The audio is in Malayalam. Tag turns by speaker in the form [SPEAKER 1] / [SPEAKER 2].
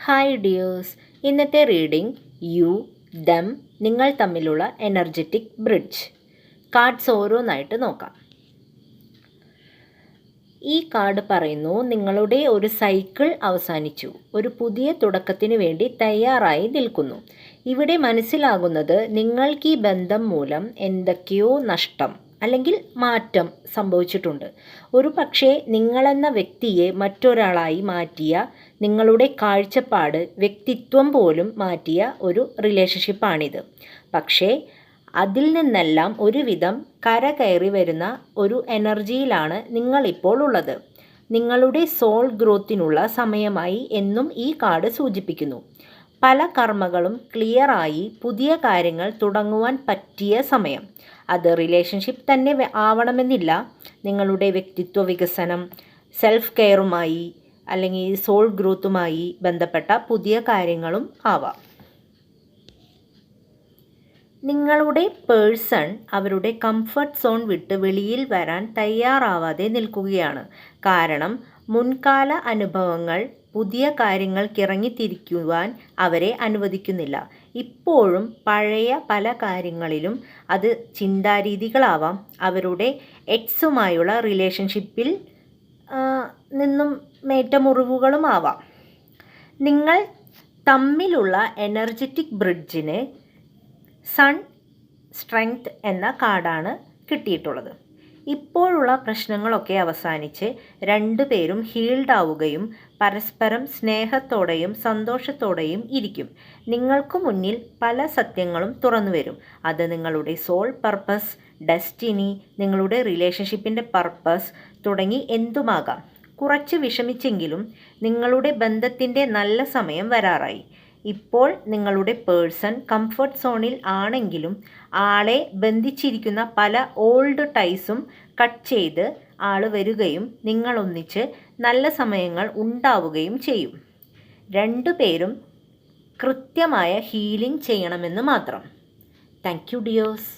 [SPEAKER 1] ഹായ് ഡിയേഴ്സ്, ഇന്നത്തെ റീഡിംഗ് യു, ദം, നിങ്ങൾ തമ്മിലുള്ള എനർജറ്റിക് ബ്രിഡ്ജ്. കാർഡ്സ് ഓരോന്നായിട്ട് നോക്കാം. ഈ കാർഡ് പറയുന്നു, നിങ്ങളുടെ ഒരു സൈക്കിൾ അവസാനിച്ചു, ഒരു പുതിയ തുടക്കത്തിന് വേണ്ടി തയ്യാറായി നിൽക്കുന്നു. ഇവിടെ മനസ്സിലാകുന്നത് നിങ്ങൾക്ക് ഈ ബന്ധം മൂലം എന്തൊക്കെയോ നഷ്ടം അല്ലെങ്കിൽ മാറ്റം സംഭവിച്ചിട്ടുണ്ട്. ഒരു പക്ഷേ നിങ്ങളെന്ന വ്യക്തിയെ മറ്റൊരാളായി മാറ്റിയ, നിങ്ങളുടെ കാഴ്ചപ്പാട്, വ്യക്തിത്വം പോലും മാറ്റിയ ഒരു റിലേഷൻഷിപ്പാണിത്. പക്ഷേ അതിൽ നിന്നെല്ലാം ഒരുവിധം കരകയറി വരുന്ന ഒരു എനർജിയിലാണ് നിങ്ങളിപ്പോൾ ഉള്ളത്. നിങ്ങളുടെ സോൾ ഗ്രോത്തിനുള്ള സമയമായി എന്നും ഈ കാർഡ് സൂചിപ്പിക്കുന്നു. പല കർമ്മകളും ക്ലിയറായി പുതിയ കാര്യങ്ങൾ തുടങ്ങുവാൻ പറ്റിയ സമയം. അത് റിലേഷൻഷിപ്പ് തന്നെ ആവണമെന്നില്ല. നിങ്ങളുടെ വ്യക്തിത്വ വികസനം, സെൽഫ് കെയറുമായി അല്ലെങ്കിൽ സോൾ ഗ്രോത്തുമായി ബന്ധപ്പെട്ട പുതിയ കാര്യങ്ങളും ആവാം. നിങ്ങളുടെ പേഴ്സൺ അവരുടെ കംഫർട്ട് സോൺ വിട്ട് വെളിയിൽ വരാൻ തയ്യാറാവാതെ നിൽക്കുകയാണ്. കാരണം മുൻകാല അനുഭവങ്ങൾ പുതിയ കാര്യങ്ങൾക്കിറങ്ങിത്തിരിക്കുവാൻ അവരെ അനുവദിക്കുന്നില്ല. ഇപ്പോഴും പഴയ പല കാര്യങ്ങളിലും, അത് ചിന്താരീതികളാവാം, അവരുടെ എക്സുമായുള്ള റിലേഷൻഷിപ്പിൽ നിന്നും മേറ്റ മുറിവുകളും ആവാം. നിങ്ങൾ തമ്മിലുള്ള എനർജറ്റിക് ബ്രിഡ്ജിന് സൺ സ്ട്രെങ്ത് എന്ന കാർഡാണ് കിട്ടിയിട്ടുള്ളത്. ഇപ്പോഴുള്ള പ്രശ്നങ്ങളൊക്കെ അവസാനിച്ച് രണ്ടുപേരും ഹീൽഡ് ആവുകയും പരസ്പരം സ്നേഹത്തോടെയും സന്തോഷത്തോടെയും ഇരിക്കും. നിങ്ങൾക്ക് മുന്നിൽ പല സത്യങ്ങളും തുറന്നു വരും. അത് നിങ്ങളുടെ സോൾ പർപ്പസ്, ഡെസ്റ്റിനി, നിങ്ങളുടെ റിലേഷൻഷിപ്പിൻ്റെ പർപ്പസ് തുടങ്ങി എന്തുമാകാം. കുറച്ച് വിഷമിച്ചെങ്കിലും നിങ്ങളുടെ ബന്ധത്തിൻ്റെ നല്ല സമയം വരാറായി. ഇപ്പോൾ നിങ്ങളുടെ പേഴ്സൺ കംഫർട്ട് സോണിൽ ആണെങ്കിലും ആളെ ബന്ധിച്ചിരിക്കുന്ന പല ഓൾഡ് ടൈസും കട്ട് ചെയ്ത് ആൾ വരികയും നിങ്ങളൊന്നിച്ച് നല്ല സമയങ്ങൾ ഉണ്ടാവുകയും ചെയ്യും. രണ്ടുപേരും കൃത്യമായ ഹീലിംഗ് ചെയ്യണമെന്ന് മാത്രം. Thank you dears.